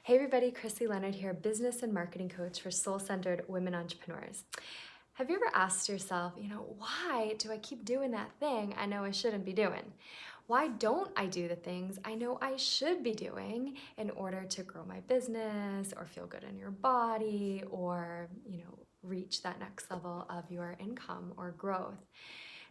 Hey everybody, Chrissy Leonard here, business and marketing coach for soul-centered women entrepreneurs. Have you ever asked yourself, why do I keep doing that thing I know I shouldn't be doing? Why don't I do the things I know I should be doing in order to grow my business or feel good in your body or, reach that next level of your income or growth?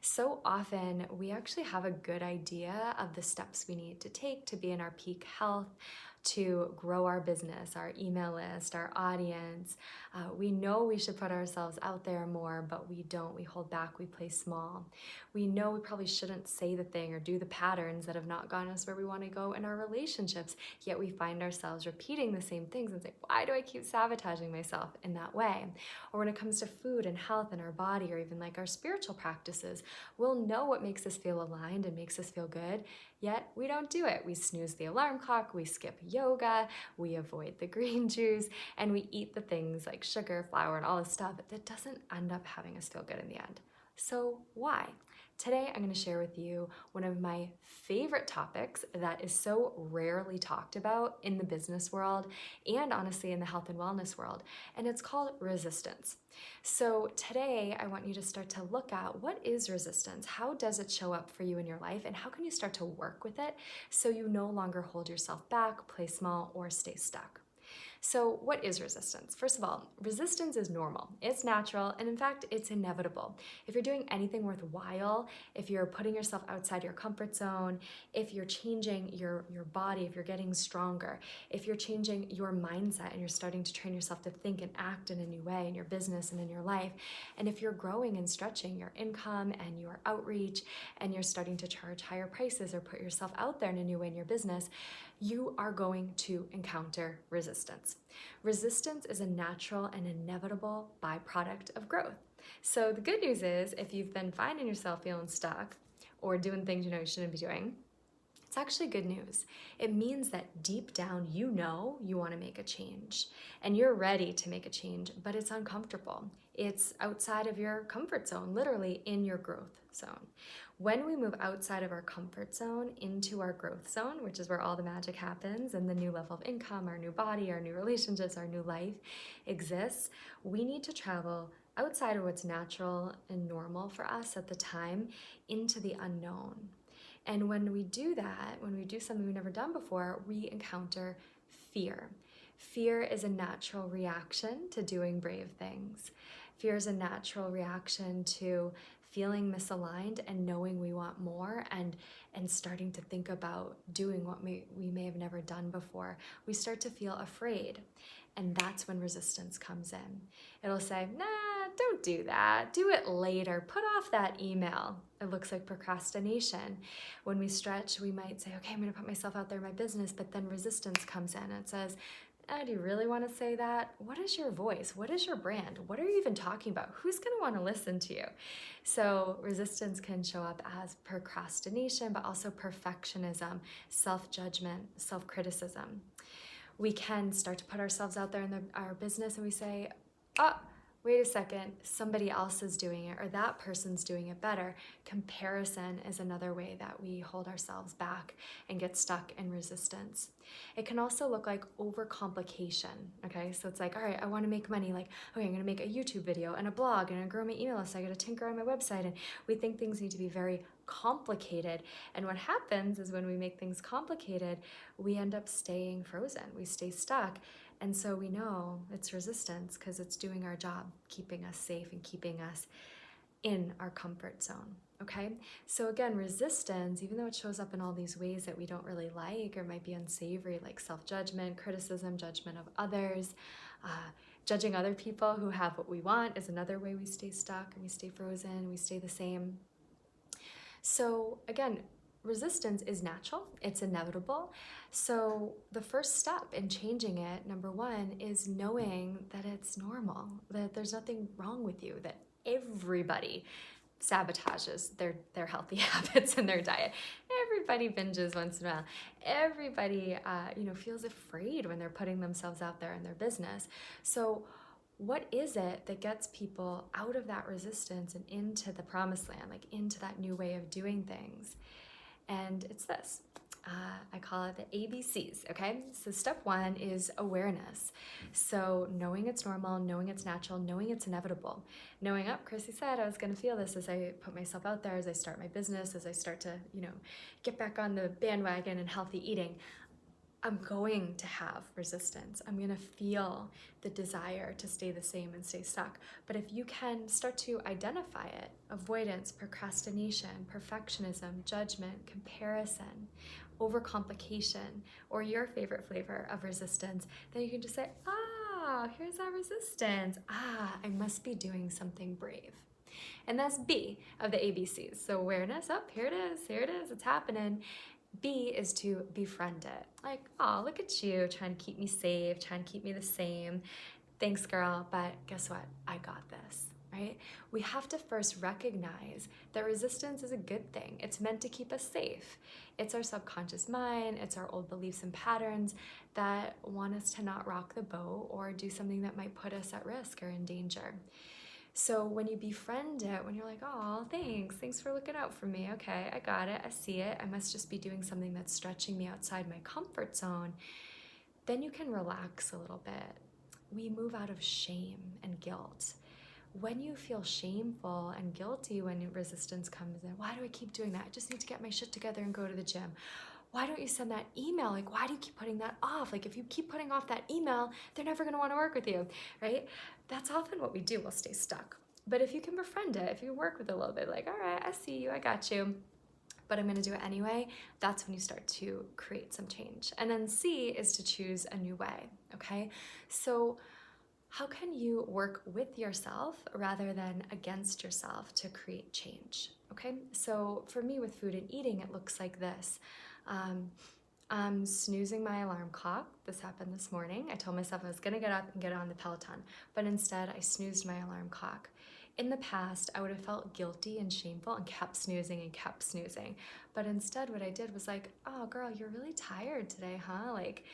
So often, we actually have a good idea of the steps we need to take to be in our peak health, to grow our business, our email list, our audience. We know we should put ourselves out there more, but we don't. We hold back, we play small. We know we probably shouldn't say the thing or do the patterns that have not gotten us where we want to go in our relationships, yet we find ourselves repeating the same things and say, why do I keep sabotaging myself in that way? Or when it comes to food and health and our body, or even like our spiritual practices, we'll know what makes us feel aligned and makes us feel good, yet we don't do it. We snooze the alarm clock, we skip yoga, we avoid the green juice, and we eat the things like sugar, flour, and all this stuff that doesn't end up having us feel good in the end. So why? Today, I'm going to share with you one of my favorite topics that is so rarely talked about in the business world and honestly in the health and wellness world, and it's called resistance. So today, I want you to start to look at what is resistance? How does it show up for you in your life? And how can you start to work with it so you no longer hold yourself back, play small, or stay stuck? So what is resistance? First of all, resistance is normal, it's natural, and in fact, it's inevitable. If you're doing anything worthwhile, if you're putting yourself outside your comfort zone, if you're changing your body, if you're getting stronger, if you're changing your mindset and you're starting to train yourself to think and act in a new way in your business and in your life, and if you're growing and stretching your income and your outreach, and you're starting to charge higher prices or put yourself out there in a new way in your business, you are going to encounter resistance. Resistance is a natural and inevitable byproduct of growth. So the good news is, if you've been finding yourself feeling stuck or doing things you know you shouldn't be doing, it's actually good news. It means that deep down you know you want to make a change and you're ready to make a change, but it's uncomfortable. It's outside of your comfort zone, literally in your growth zone. When we move outside of our comfort zone into our growth zone, which is where all the magic happens and the new level of income, our new body, our new relationships, our new life exists, we need to travel outside of what's natural and normal for us at the time into the unknown. And when we do that, when we do something we've never done before, we encounter fear. Fear is a natural reaction to doing brave things. Fear is a natural reaction to feeling misaligned and knowing we want more and starting to think about doing what we may have never done before. We start to feel afraid. And that's when resistance comes in. It'll say, nah, don't do that. Do it later. Put off that email. It looks like procrastination. When we stretch, we might say, okay, I'm going to put myself out there in my business, but then resistance comes in and it says, do you really want to say that? What is your voice? What is your brand? What are you even talking about? Who's going to want to listen to you? So resistance can show up as procrastination, but also perfectionism, self-judgment, self-criticism. We can start to put ourselves out there in our business and we say, oh, wait a second, somebody else is doing it or that person's doing it better. Comparison is another way that we hold ourselves back and get stuck in resistance. It can also look like overcomplication, okay? So it's like, all right, I want to make money. Like, okay, I'm going to make a YouTube video and a blog and I grow my email list. I got to tinker on my website. And we think things need to be very complicated. And what happens is when we make things complicated, we end up staying frozen. We stay stuck. And so we know it's resistance because it's doing our job, keeping us safe and keeping us in our comfort zone, okay? So again, resistance, even though it shows up in all these ways that we don't really like or might be unsavory, like self-judgment, criticism, judgment of others, judging other people who have what we want is another way we stay stuck and we stay frozen, we stay the same. So again, resistance is natural, it's inevitable. So the first step in changing it, number one, is knowing that it's normal, that there's nothing wrong with you, that everybody sabotages their healthy habits and their diet. Everybody binges once in a while. Everybody feels afraid when they're putting themselves out there in their business. So what is it that gets people out of that resistance and into the promised land, like into that new way of doing things? And it's this. I call it the ABCs, okay? So step one is awareness. So knowing it's normal, knowing it's natural, knowing it's inevitable. Knowing, oh, Chrissy said I was gonna feel this as I put myself out there, as I start my business, as I start to, get back on the bandwagon and healthy eating. I'm going to have resistance. I'm going to feel the desire to stay the same and stay stuck. But if you can start to identify it, avoidance, procrastination, perfectionism, judgment, comparison, overcomplication, or your favorite flavor of resistance, then you can just say, here's that resistance. I must be doing something brave. And that's B of the ABCs. So awareness, here it is, it's happening. B is to befriend it. Like, oh, look at you trying to keep me safe, trying to keep me the same. Thanks, girl, but guess what? I got this, right? We have to first recognize that resistance is a good thing. It's meant to keep us safe. It's our subconscious mind, it's our old beliefs and patterns that want us to not rock the boat or do something that might put us at risk or in danger. So when you befriend it, when you're like, oh, thanks for looking out for me. Okay, I got it, I see it. I must just be doing something that's stretching me outside my comfort zone. Then you can relax a little bit. We move out of shame and guilt. When you feel shameful and guilty when resistance comes in, why do I keep doing that? I just need to get my shit together and go to the gym. Why don't you send that email? Like, why do you keep putting that off? Like, if you keep putting off that email, they're never gonna wanna work with you, right? That's often what we do, we'll stay stuck. But if you can befriend it, if you work with it a little bit, like, all right, I see you, I got you, but I'm gonna do it anyway, that's when you start to create some change. And then C is to choose a new way, okay? So how can you work with yourself rather than against yourself to create change, okay? So for me with food and eating, it looks like this. I'm snoozing my alarm clock. This happened this morning. I told myself I was gonna get up and get on the Peloton, but instead I snoozed my alarm clock. In the past, I would have felt guilty and shameful and kept snoozing and kept snoozing. But instead what I did was like, oh girl, you're really tired today, huh? Like,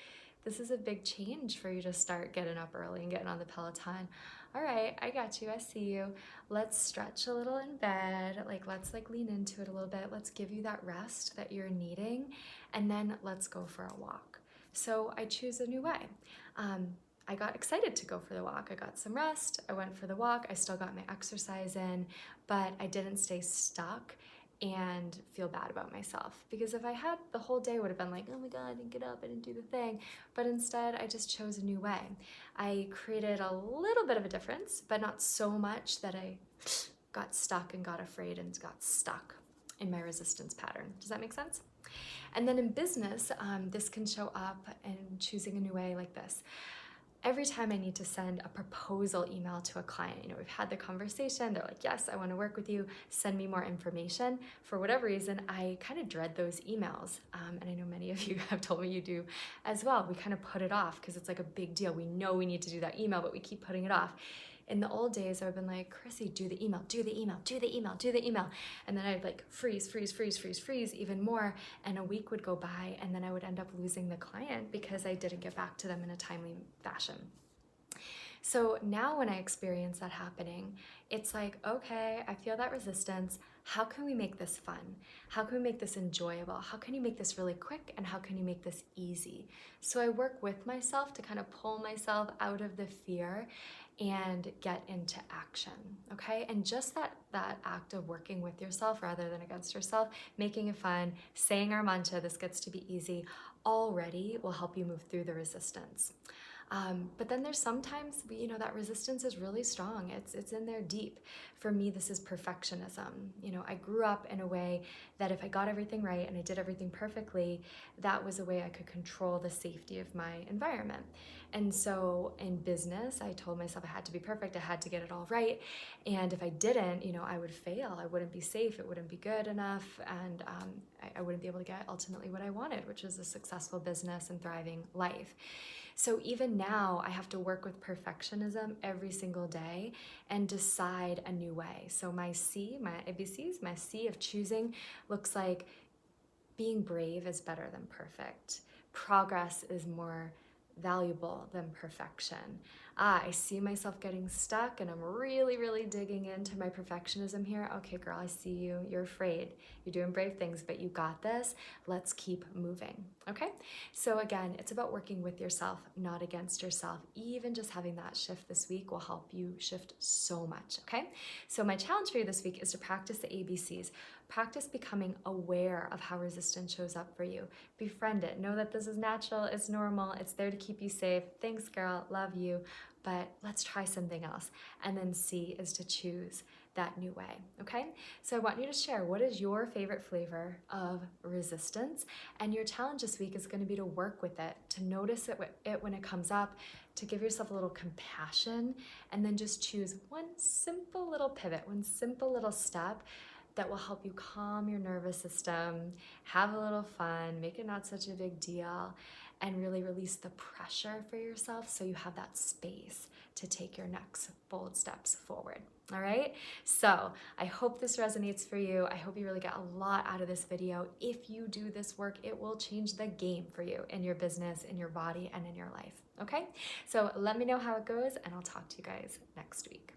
this is a big change for you to start getting up early and getting on the Peloton. All right, I got you, I see you. Let's stretch a little in bed. Let's lean into it a little bit. Let's give you that rest that you're needing. And then let's go for a walk. So I choose a new way. I got excited to go for the walk. I got some rest, I went for the walk, I still got my exercise in, but I didn't stay stuck and feel bad about myself. Because if I had, the whole day would have been like, oh my God, I didn't get up, I didn't do the thing. But instead, I just chose a new way. I created a little bit of a difference, but not so much that I got stuck and got afraid and got stuck in my resistance pattern. Does that make sense? And then in business, this can show up in choosing a new way like this. Every time I need to send a proposal email to a client, we've had the conversation, they're like, yes, I want to work with you, send me more information. For whatever reason, I kind of dread those emails. And I know many of you have told me you do as well. We kind of put it off because it's like a big deal. We know we need to do that email, but we keep putting it off. In the old days, I've been like, Chrissy, do the email, do the email, do the email, do the email. And then I'd like freeze even more. And a week would go by and then I would end up losing the client because I didn't get back to them in a timely fashion. So now when I experience that happening, it's like, okay, I feel that resistance. How can we make this fun? How can we make this enjoyable? How can you make this really quick? And how can you make this easy? So I work with myself to kind of pull myself out of the fear and get into action, okay? And just that act of working with yourself rather than against yourself, making it fun, saying our mantra, this gets to be easy, already will help you move through the resistance. But then there's sometimes, that resistance is really strong. It's in there deep. For me, this is perfectionism. I grew up in a way that if I got everything right and I did everything perfectly, that was a way I could control the safety of my environment. And so in business, I told myself I had to be perfect. I had to get it all right. And if I didn't, I would fail. I wouldn't be safe. It wouldn't be good enough. And I wouldn't be able to get ultimately what I wanted, which was a successful business and thriving life. So even now, I have to work with perfectionism every single day and decide a new way. So my C, my ABCs, my C of choosing looks like being brave is better than perfect. Progress is more valuable than perfection. I see myself getting stuck and I'm really, really digging into my perfectionism here. Okay, girl, I see you. You're afraid. You're doing brave things, but you got this. Let's keep moving. Okay? So again, it's about working with yourself, not against yourself. Even just having that shift this week will help you shift so much. Okay? So my challenge for you this week is to practice the ABCs. Practice becoming aware of how resistance shows up for you. Befriend it. Know that this is natural, it's normal, it's there to keep you safe. Thanks, girl, love you, but let's try something else. And then C is to choose that new way, okay? So I want you to share, what is your favorite flavor of resistance? And your challenge this week is going to be to work with it, to notice it when it comes up, to give yourself a little compassion, and then just choose one simple little pivot, one simple little step that will help you calm your nervous system, have a little fun, make it not such a big deal, and really release the pressure for yourself so you have that space to take your next bold steps forward. All right, so I hope this resonates for you. I hope you really get a lot out of this video. If you do this work, it will change the game for you in your business, in your body, and in your life. Okay, so let me know how it goes, and I'll talk to you guys next week.